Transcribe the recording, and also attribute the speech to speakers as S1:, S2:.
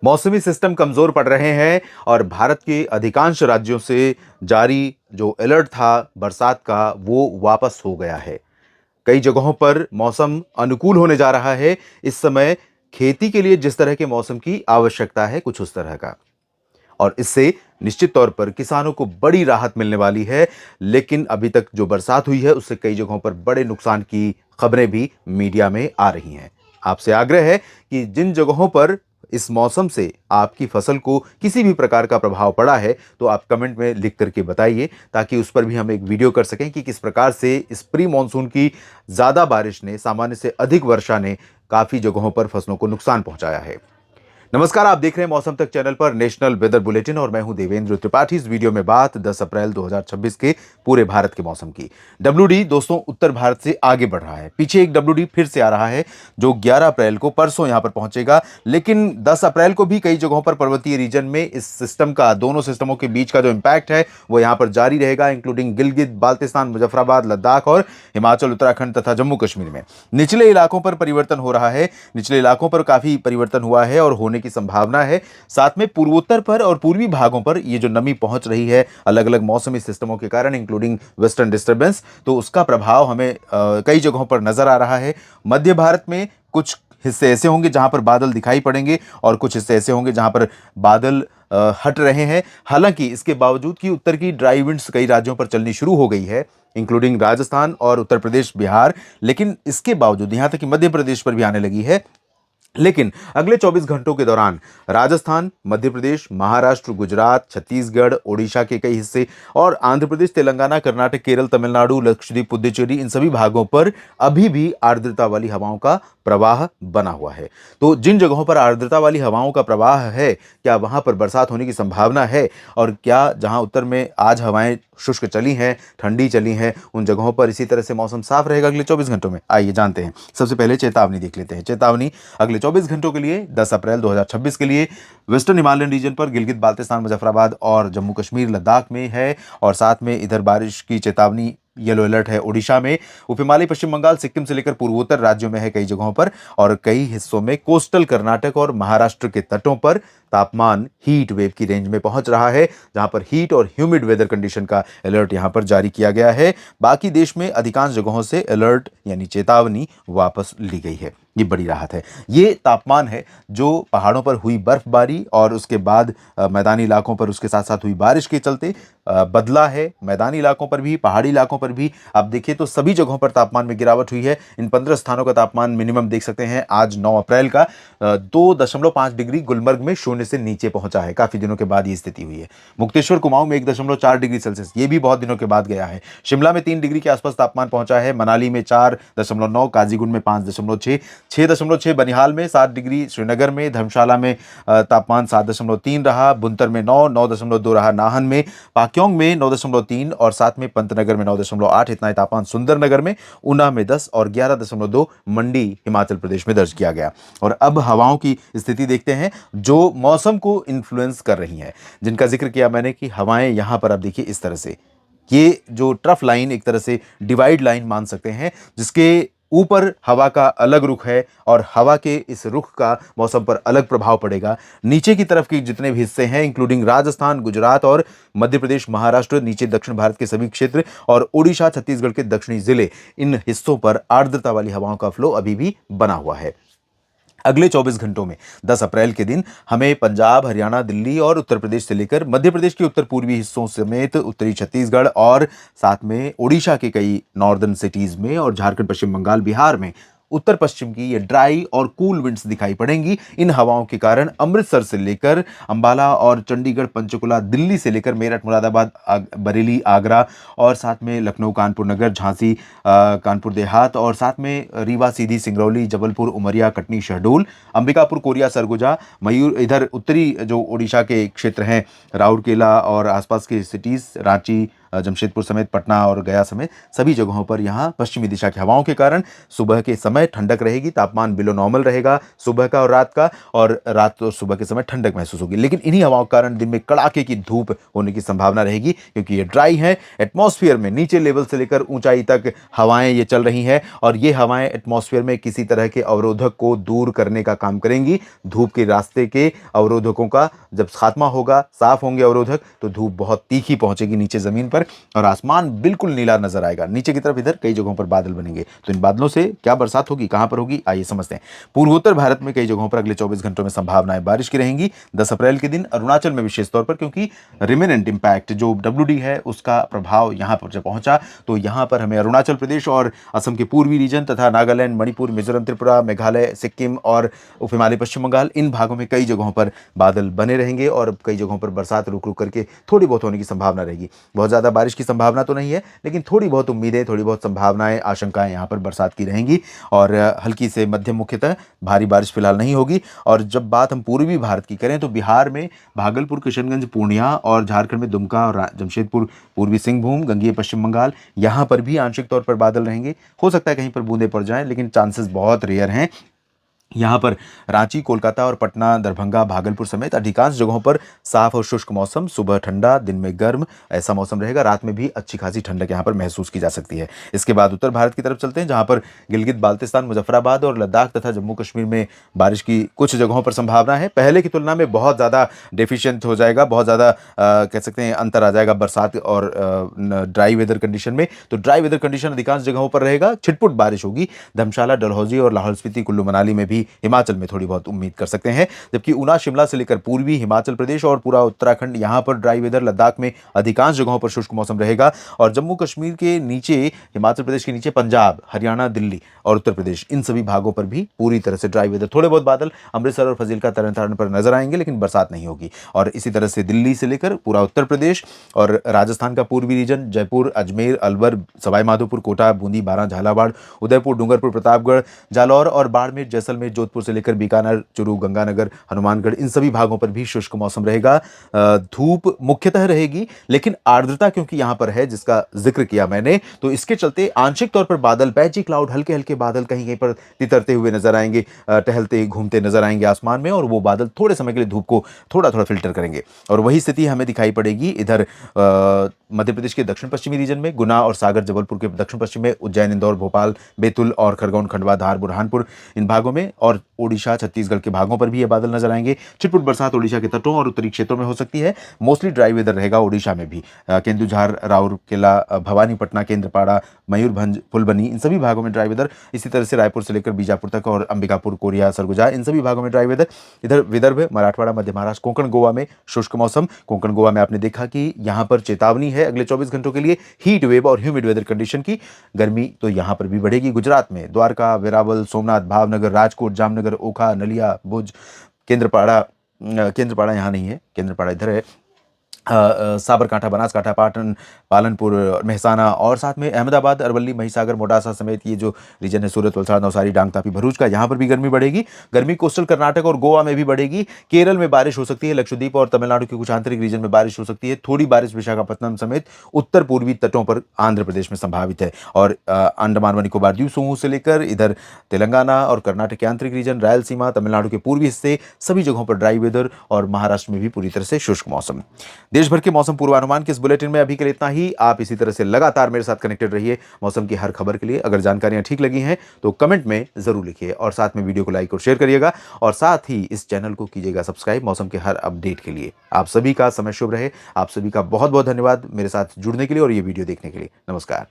S1: मौसमी सिस्टम कमजोर पड़ रहे हैं और भारत के अधिकांश राज्यों से जारी जो अलर्ट था बरसात का वो वापस हो गया है। कई जगहों पर मौसम अनुकूल होने जा रहा है। इस समय खेती के लिए जिस तरह के मौसम की आवश्यकता है कुछ उस तरह का, और इससे निश्चित तौर पर किसानों को बड़ी राहत मिलने वाली है। लेकिन अभी तक जो बरसात हुई है उससे कई जगहों पर बड़े नुकसान की खबरें भी मीडिया में आ रही हैं। आपसे आग्रह है कि जिन जगहों पर इस मौसम से आपकी फसल को किसी भी प्रकार का प्रभाव पड़ा है तो आप कमेंट में लिख करके बताइए, ताकि उस पर भी हम एक वीडियो कर सकें कि किस प्रकार से इस प्री मॉनसून की ज़्यादा बारिश ने, सामान्य से अधिक वर्षा ने काफ़ी जगहों पर फसलों को नुकसान पहुंचाया है। नमस्कार, आप देख रहे हैं मौसम तक चैनल पर नेशनल वेदर बुलेटिन और मैं हूं देवेंद्र त्रिपाठी। इस वीडियो में बात 10 अप्रैल 2026 के पूरे भारत के मौसम की। डब्ल्यूडी दोस्तों उत्तर भारत से आगे बढ़ रहा है। पीछे एक डब्ल्यूडी फिर से आ रहा है जो 11 अप्रैल को परसों यहां पर पहुंचेगा। लेकिन 10 अप्रैल को भी कई जगहों पर पर्वतीय रीजन में इस सिस्टम का, दोनों सिस्टमों के बीच का जो इंपैक्ट है वो यहां पर जारी रहेगा, इंक्लूडिंग गिलगित बाल्टिस्तान, मुजफ्फराबाद, लद्दाख और हिमाचल, उत्तराखंड तथा जम्मू कश्मीर में। निचले इलाकों पर परिवर्तन हो रहा है, निचले इलाकों पर काफी परिवर्तन हुआ है और होने की संभावना है। साथ में पूर्वोत्तर पर और पूर्वी भागों पर ये जो नमी पहुंच रही है अलग अलग मौसमी सिस्टमों के कारण, इंक्लूडिंग वेस्टर्न डिस्टर्बेंस, तो उसका प्रभाव हमें कई जगहों पर नजर आ रहा है। मध्य भारत में कुछ हिस्से ऐसे होंगे जहां पर बादल दिखाई पड़ेंगे और कुछ हिस्से ऐसे होंगे जहां पर बादल हट रहे हैं। हालांकि इसके बावजूद कि उत्तर की ड्राई विंड्स कई राज्यों पर चलनी शुरू हो गई है, इंक्लूडिंग राजस्थान और उत्तर प्रदेश, बिहार, लेकिन इसके बावजूद यहां तक कि मध्य प्रदेश पर भी आने लगी है। लेकिन अगले 24 घंटों के दौरान राजस्थान, मध्य प्रदेश, महाराष्ट्र, गुजरात, छत्तीसगढ़, ओडिशा के कई हिस्से और आंध्र प्रदेश, तेलंगाना, कर्नाटक, केरल, तमिलनाडु, लक्षद्वीप, पुडुचेरी, इन सभी भागों पर अभी भी आर्द्रता वाली हवाओं का प्रवाह बना हुआ है। तो जिन जगहों पर आर्द्रता वाली हवाओं का प्रवाह है, क्या वहां पर बरसात होने की संभावना है? और क्या जहां उत्तर में आज हवाएं शुष्क चली हैं, ठंडी चली हैं, उन जगहों पर इसी तरह से मौसम साफ रहेगा अगले 24 घंटों में? आइए जानते हैं। सबसे पहले चेतावनी देख लेते हैं। चेतावनी अगले 24 घंटों के लिए 10 अप्रैल 2026 के लिए वेस्टर्न हिमालयन रीजन पर गिलगित बाल्टिस्तान, मुजफ्फराबाद और जम्मू कश्मीर, लद्दाख में है। और साथ में इधर बारिश की चेतावनी, येलो अलर्ट है ओडिशा में। उप हिमालय पश्चिम बंगाल, सिक्किम से लेकर पूर्वोत्तर राज्यों में है कई जगहों पर, और कई हिस्सों में कोस्टल कर्नाटक और महाराष्ट्र के तटों पर तापमान हीट वेव की रेंज में पहुंच रहा है, जहां पर हीट और ह्यूमिड वेदर कंडीशन का अलर्ट यहां पर जारी किया गया है। बाकी देश में अधिकांश जगहों से अलर्ट यानी चेतावनी वापस ली गई है। ये बड़ी राहत है। ये तापमान है जो पहाड़ों पर हुई बर्फबारी और उसके बाद मैदानी इलाकों पर उसके साथ साथ हुई बारिश के चलते बदला है। मैदानी इलाकों पर भी, पहाड़ी इलाकों पर भी आप देखिए तो सभी जगहों पर तापमान में गिरावट हुई है। इन 15 स्थानों का तापमान मिनिमम देख सकते हैं आज 9 अप्रैल का 2.5 डिग्री गुलमर्ग में शून्य से नीचे पहुंचा है। काफी दिनों के बाद ये स्थिति हुई है। मुक्तेश्वर, कुमाऊं में 1.4 डिग्री सेल्सियस, ये भी बहुत दिनों के बाद गया है। शिमला में 3 डिग्री के आसपास तापमान पहुंचा है। मनाली में 4.9, काजीगुंड में 5.6, 6.6 बनिहाल में, 7 डिग्री श्रीनगर में, धर्मशाला में तापमान 7.3 रहा, बुंतर में 9.2 रहा, नाहन में, पाक्योंग में 9.3 और साथ में पंतनगर में 9.8। इतना ही तापमान सुंदरनगर में, ऊना में 10 और 11.2 मंडी हिमाचल प्रदेश में दर्ज किया गया। और अब हवाओं की स्थिति देखते हैं जो मौसम को इन्फ्लुएंस कर रही हैं, जिनका जिक्र किया मैंने कि हवाएं यहां पर आप देखिए इस तरह से, ये जो ट्रफ लाइन, एक तरह से डिवाइड लाइन मान सकते हैं, जिसके ऊपर हवा का अलग रुख है और हवा के इस रुख का मौसम पर अलग प्रभाव पड़ेगा। नीचे की तरफ के जितने भी हिस्से हैं, इंक्लूडिंग राजस्थान, गुजरात और मध्य प्रदेश, महाराष्ट्र, नीचे दक्षिण भारत के सभी क्षेत्र और ओडिशा, छत्तीसगढ़ के दक्षिणी जिले, इन हिस्सों पर आर्द्रता वाली हवाओं का फ्लो अभी भी बना हुआ है। अगले 24 घंटों में 10 अप्रैल के दिन हमें पंजाब, हरियाणा, दिल्ली और उत्तर प्रदेश से लेकर मध्य प्रदेश के उत्तर पूर्वी हिस्सों समेत उत्तरी छत्तीसगढ़ और साथ में ओडिशा के कई नॉर्दर्न सिटीज में और झारखंड, पश्चिम बंगाल, बिहार में उत्तर पश्चिम की ये ड्राई और कूल विंड्स दिखाई पड़ेंगी। इन हवाओं के कारण अमृतसर से लेकर अंबाला और चंडीगढ़, पंचकुला, दिल्ली से लेकर मेरठ, मुरादाबाद, बरेली, आगरा और साथ में लखनऊ, कानपुर नगर, झांसी, कानपुर देहात और साथ में रीवा, सीधी, सिंगरौली, जबलपुर, उमरिया, कटनी, शहडोल, अंबिकापुर, कोरिया, सरगुजा, मयूर, इधर उत्तरी जो ओडिशा के क्षेत्र हैं, राउरकेला और आसपास के सिटीज, रांची, जमशेदपुर समेत पटना और गया समेत सभी जगहों पर यहाँ पश्चिमी दिशा की हवाओं के कारण सुबह के समय ठंडक रहेगी, तापमान बिलो नॉर्मल रहेगा सुबह का और रात और सुबह के समय ठंडक महसूस होगी। लेकिन इन्हीं हवाओं के कारण दिन में कड़ाके की धूप होने की संभावना रहेगी, क्योंकि ये ड्राई है। एटमॉस्फेयर में नीचे लेवल से लेकर ऊंचाई तक हवाएं ये चल रही हैं और ये हवाएं एटमॉस्फेयर में किसी तरह के अवरोधक को दूर करने का काम करेंगी। धूप के रास्ते के अवरोधकों का जब खात्मा होगा, साफ होंगे अवरोधक, तो धूप बहुत तीखी पहुंचेगी नीचे जमीन पर और आसमान बिल्कुल नीला नजर आएगा। नीचे की तरफ इधर कई जगहों पर बादल बनेंगे। तो इन बादलों से क्या बरसात होगी, कहां पर होगी, आइए समझते हैं। पूर्वोत्तर भारत में कई जगहों पर अगले 24 घंटों में संभावनाएं बारिश की रहेंगी। 10 अप्रैल के दिन अरुणाचल में विशेष तौर पर, क्योंकि रिमेनेंट इंपैक्ट जो WD है उसका प्रभाव यहां पर जब पहुंचा तो यहां पर हमें अरुणाचल प्रदेश और असम के पूर्वी रीजन तथा नागालैंड, मणिपुर, मिजोरम, त्रिपुरा, मेघालय, सिक्किम और उप हिमालय पश्चिम बंगाल, इन भागों में कई जगहों पर बादल बने रहेंगे और कई जगहों पर बरसात रुक रुक करके थोड़ी बहुत होने की संभावना रहेगी। बहुत ज़्यादा बारिश की संभावना तो नहीं है, लेकिन थोड़ी बहुत उम्मीदें, थोड़ी बहुत संभावनाएं, आशंकाएं यहाँ पर बरसात की रहेंगी और हल्की से मध्यम, मुख्यतः भारी बारिश फिलहाल नहीं होगी। और जब बात हम पूर्वी भारत की करें तो बिहार में भागलपुर, किशनगंज, पूर्णिया और झारखंड में दुमका और जमशेदपुर, पूर्वी सिंहभूम, गंगेय पश्चिम बंगाल, यहाँ पर भी आंशिक तौर पर बादल रहेंगे। हो सकता है कहीं पर बूंदे पड़ जाएं, लेकिन चांसेस बहुत रेयर हैं। यहाँ पर रांची, कोलकाता और पटना, दरभंगा, भागलपुर समेत अधिकांश जगहों पर साफ और शुष्क मौसम, सुबह ठंडा, दिन में गर्म, ऐसा मौसम रहेगा। रात में भी अच्छी खासी ठंडक यहाँ पर महसूस की जा सकती है। इसके बाद उत्तर भारत की तरफ चलते हैं, जहाँ पर गिलगित बाल्टिस्तान, मुजफ्फराबाद और लद्दाख तथा जम्मू कश्मीर में बारिश की कुछ जगहों पर संभावना है। पहले की तुलना में बहुत ज़्यादा डेफिशिएंट हो जाएगा, बहुत ज़्यादा कह सकते हैं अंतर आ जाएगा बरसात और ड्राई वेदर कंडीशन में। तो ड्राई वेदर कंडीशन अधिकांश जगहों पर रहेगा, छिटपुट बारिश होगी। धर्मशाला, डलहौजी और लाहौल स्पीति, कुल्लू मनाली में भी हिमाचल में थोड़ी बहुत उम्मीद कर सकते हैं। जबकि ऊना, शिमला से लेकर पूर्वी हिमाचल प्रदेश और पूरा उत्तराखंड, यहां पर ड्राई वेदर, लद्दाख में अधिकांश जगहों पर शुष्क मौसम रहेगा और जम्मू कश्मीर के नीचे, हिमाचल प्रदेश के नीचे पंजाब, हरियाणा, दिल्ली और उत्तर प्रदेश, इन सभी भागों पर भी पूरी तरह से ड्राई वेदर। थोड़े बहुत बादल अमृतसर और फजीलका, तरन तारण पर नजर आएंगे, लेकिन बरसात नहीं होगी। और इसी तरह से दिल्ली से लेकर पूरा उत्तर प्रदेश और राजस्थान का पूर्वी रीजन, जयपुर, अजमेर, अलवर, सवाई माधोपुर, कोटा, बूंदी, बारां, झालावाड़, उदयपुर, डूंगरपुर, प्रतापगढ़, जालौर और बाड़मेर, जैसलमेर, जोधपुर से लेकर बीकानेर, चुरू, गंगानगर, हनुमानगढ़, इन सभी भागों पर भी शुष्क मौसम रहेगा। धूप मुख्यतः रहेगी, लेकिन आर्द्रता क्योंकि यहां पर है, जिसका जिक्र किया मैंने, तो इसके चलते आंशिक तौर पर बादल, पैची क्लाउड, हल्के हल्के बादल कहीं कहीं पर तितरते हुए नजर आएंगे, टहलते घूमते नजर आएंगे आसमान में, और वो बादल थोड़े समय के लिए धूप को थोड़ा थोड़ा फिल्टर करेंगे। और वही स्थिति हमें दिखाई पड़ेगी इधर मध्य प्रदेश के दक्षिण पश्चिमी रीजन में, गुना और सागर, जबलपुर के दक्षिण पश्चिम में, उज्जैन, इंदौर, भोपाल, बैतूल और खरगोन, खंडवा, धार, बुरहानपुर, इन भागों में, और ओडिशा, छत्तीसगढ़ के भागों पर भी ये बादल नजर आएंगे। छिटपुट बरसात ओडिशा के तटों और उत्तरी क्षेत्रों में हो सकती है। मोस्टली ड्राई वेदर रहेगा ओडिशा में भी। केंदुझार, राउरकेला, भवानीपटना, केंद्रपाड़ा, मयूरभंज, फुलबनी, इन सभी भागों में ड्राई वेदर। इसी तरह से रायपुर से लेकर बीजापुर तक और अंबिकापुर, कोरिया, सरगुजा, इन सभी भागों में ड्राई वेदर। इधर विदर्भ, मराठवाड़ा, मध्य महाराष्ट्र, कोंकण, गोवा में शुष्क मौसम। कोंकण, गोवा में आपने देखा कि यहाँ पर चेतावनी है अगले 24 घंटों के लिए हीट वेव और ह्यूमिड वेदर कंडीशन की। गर्मी तो यहाँ पर भी बढ़ेगी। गुजरात में द्वारका, वेरावल, सोमनाथ, भावनगर, राजकोट, जामनगर, ओखा, नलिया, भुज, केंद्रपाड़ा यहाँ नहीं है, केंद्रपाड़ा इधर है, साबरकांठा, बनासकांठा, पाटन, पालनपुर, मेहसाना और साथ में अहमदाबाद, अरवली, महिसागर, मोडासा समेत ये जो रीजन है, सूरत, वलसाड़, नवसारी, डांग, तापी, भरूच का, यहाँ पर भी गर्मी बढ़ेगी। गर्मी कोस्टल कर्नाटक और गोवा में भी बढ़ेगी। केरल में बारिश हो सकती है। लक्षद्वीप और तमिलनाडु के कुछ आंतरिक रीजन में बारिश हो सकती है। थोड़ी बारिश विशाखापट्टनम समेत उत्तर पूर्वी तटों पर आंध्र प्रदेश में संभावित है। और अंडमान व निकोबार द्वीप समूह से लेकर इधर तेलंगाना और कर्नाटक के आंतरिक रीजन, रायलसीमा, तमिलनाडु के पूर्वी हिस्से, सभी जगहों पर ड्राई वेदर और महाराष्ट्र में भी पूरी तरह से शुष्क मौसम। देश भर के मौसम पूर्वानुमान के इस बुलेटिन में अभी के लिए इतना ही। आप इसी तरह से लगातार मेरे साथ कनेक्टेड रहिए मौसम की हर खबर के लिए। अगर जानकारियां ठीक लगी हैं तो कमेंट में जरूर लिखिए और साथ में वीडियो को लाइक और शेयर करिएगा और साथ ही इस चैनल को कीजिएगा सब्सक्राइब मौसम के हर अपडेट के लिए। आप सभी का समय शुभ रहे। आप सभी का बहुत बहुत धन्यवाद मेरे साथ जुड़ने के लिए और ये वीडियो देखने के लिए। नमस्कार।